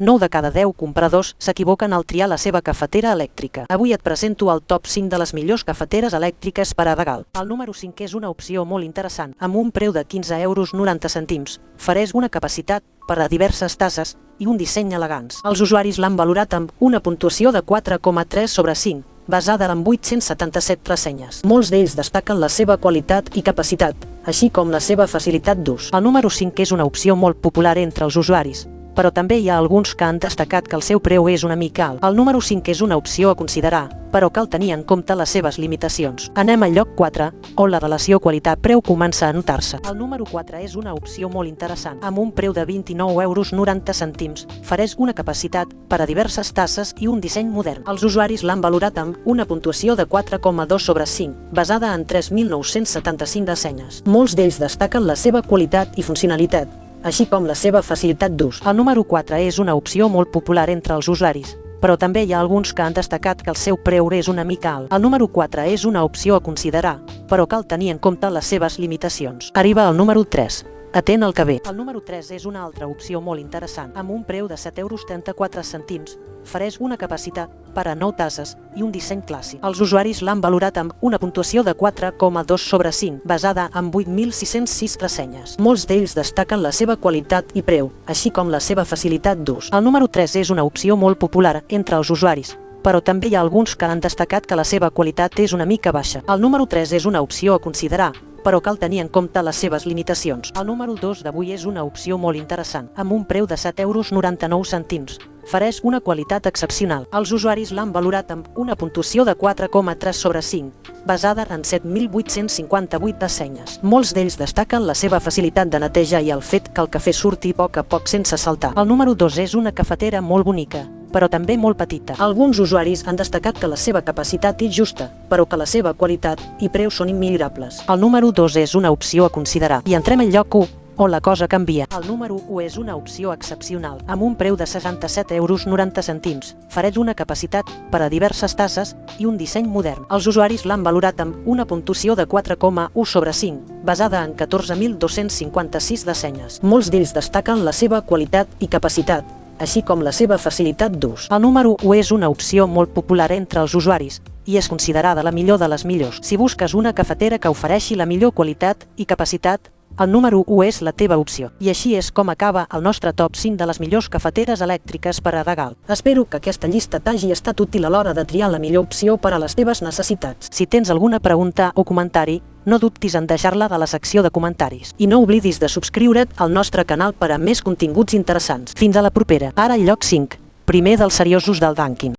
9 de cada 10 compradors s'equivoquen al triar la seva cafetera elèctrica. Avui et presento el top 5 de les millors cafeteres elèctriques per a regal. El número 5 és una opció molt interessant, amb un preu de 15,90 €. Ofereix una capacitat per a diverses tasses i un disseny elegants. Els usuaris l'han valorat amb una puntuació de 4,3 sobre 5, basada en 877 ressenyes. Molts d'ells destaquen la seva qualitat i capacitat, així com la seva facilitat d'ús. El número 5 és una opció molt popular entre els usuaris, però també hi ha alguns que han destacat que el seu preu és una mica alt. El número 5 és una opció a considerar, però cal tenir en compte les seves limitacions. Anem al lloc 4, on la relació qualitat-preu comença a notar-se. El número 4 és una opció molt interessant, amb un preu de 29,90 €. Ofereix una capacitat per a diverses tasses i un disseny modern. Els usuaris l'han valorat amb una puntuació de 4,2 sobre 5, basada en 3.975 ressenyes. Molts d'ells destaquen la seva qualitat i funcionalitat, així com la seva facilitat d'ús. El número 4 és una opció molt popular entre els usuaris, però també hi ha alguns que han destacat que el seu preu és una mica alt. El número 4 és una opció a considerar, però cal tenir en compte les seves limitacions. Arriba al número 3. Atén el que ve. El número 3 és una altra opció molt interessant, amb un preu de 7,34 €. Ofereix una capacitat per a 9 tasses i un disseny clàssic. Els usuaris l'han valorat amb una puntuació de 4,2 sobre 5, basada en 8.606 ressenyes. Molts d'ells destaquen la seva qualitat i preu, així com la seva facilitat d'ús. El número 3 és una opció molt popular entre els usuaris, però també hi ha alguns que han destacat que la seva qualitat és una mica baixa. El número 3 és una opció a considerar, però cal tenir en compte les seves limitacions. El número 2 d'avui és una opció molt interessant, amb un preu de 7,99 €. Ofereix una qualitat excepcional. Els usuaris l'han valorat amb una puntuació de 4,3 sobre 5, basada en 7.858 ressenyes. Molts d'ells destaquen la seva facilitat de neteja i el fet que el cafè surti a poc sense saltar. El número 2 és una cafetera molt bonica, però també molt petita. Alguns usuaris han destacat que la seva capacitat és justa, però que la seva qualitat i preu són immillorables. El número 2 és una opció a considerar. I entrem al lloc 1, on la cosa canvia. El número 1 és una opció excepcional, amb un preu de 67,90 €. Ofereix una capacitat per a diverses tasses i un disseny modern. Els usuaris l'han valorat amb una puntuació de 4,1 sobre 5, basada en 14.256 ressenyes. Molts d'ells destaquen la seva qualitat i capacitat, així com la seva facilitat d'ús. El número 1 és una opció molt popular entre els usuaris i és considerada la millor de les millors. Si busques una cafetera que ofereixi la millor qualitat i capacitat, el número 1 és la teva opció. I així és com acaba el nostre top 5 de les millors cafeteres elèctriques per a regal. Espero que aquesta llista t'hagi estat útil a l'hora de triar la millor opció per a les teves necessitats. Si tens alguna pregunta o comentari, no dubtis en deixar-la a la secció de comentaris. I no oblidis de subscriure't al nostre canal per a més continguts interessants. Fins a la propera. Ara el lloc 5, primer dels seriosos del rànquing.